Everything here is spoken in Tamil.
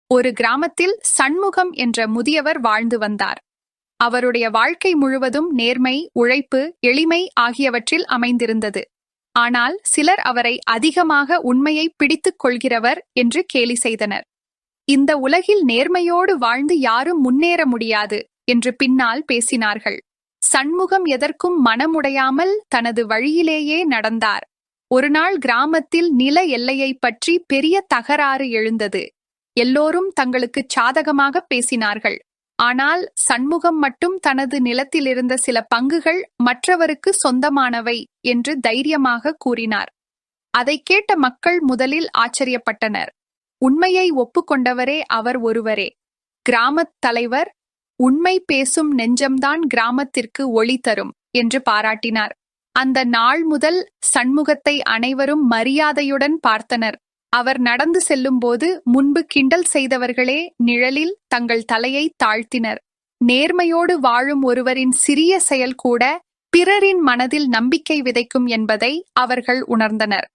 ஒரு கிராமத்தில் சண்முகம் என்ற முதியவர் வாழ்ந்து வந்தார். அவருடைய வாழ்க்கை முழுவதும் நேர்மை, உழைப்பு, எளிமை ஆகியவற்றில் அமைந்திருந்தது. ஆனால் சிலர் அவரை அதிகமாக உண்மையை பிடித்துக் கொள்கிறவர் என்று கேலி செய்தனர். இந்த உலகில் நேர்மையோடு வாழ்ந்து யாரும் முன்னேற முடியாது என்று பின்னால் பேசினார்கள். சண்முகம் எதற்கும் மனமுடையாமல் தனது வழியிலேயே நடந்தார். ஒருநாள் கிராமத்தில் நில எல்லையைப் பற்றி பெரிய தகராறு எழுந்தது. எல்லோரும் தங்களுக்கு சாதகமாக பேசினார்கள். ஆனால் சண்முகம் மட்டும் தனது நிலத்திலிருந்த சில பங்குகள் மற்றவருக்கு சொந்தமானவை என்று தைரியமாக கூறினார். அதைக் கேட்ட மக்கள் முதலில் ஆச்சரியப்பட்டனர். உண்மையை ஒப்புக்கொண்டவரே அவர் ஒருவரே. கிராமத் தலைவர், உண்மை பேசும் நெஞ்சம்தான் கிராமத்திற்கு ஒளி தரும் என்று பாராட்டினார். அந்த நாள் முதல் சண்முகத்தை அனைவரும் மரியாதையுடன் பார்த்தனர். அவர் நடந்து செல்லும்போது முன்பு கிண்டல் செய்தவர்களே நிழலில் தங்கள் தலையை தாழ்த்தினர். நேர்மையோடு வாழும் ஒருவரின் சிறிய செயல் கூட பிறரின் மனதில் நம்பிக்கை விதைக்கும் என்பதை அவர்கள் உணர்ந்தனர்.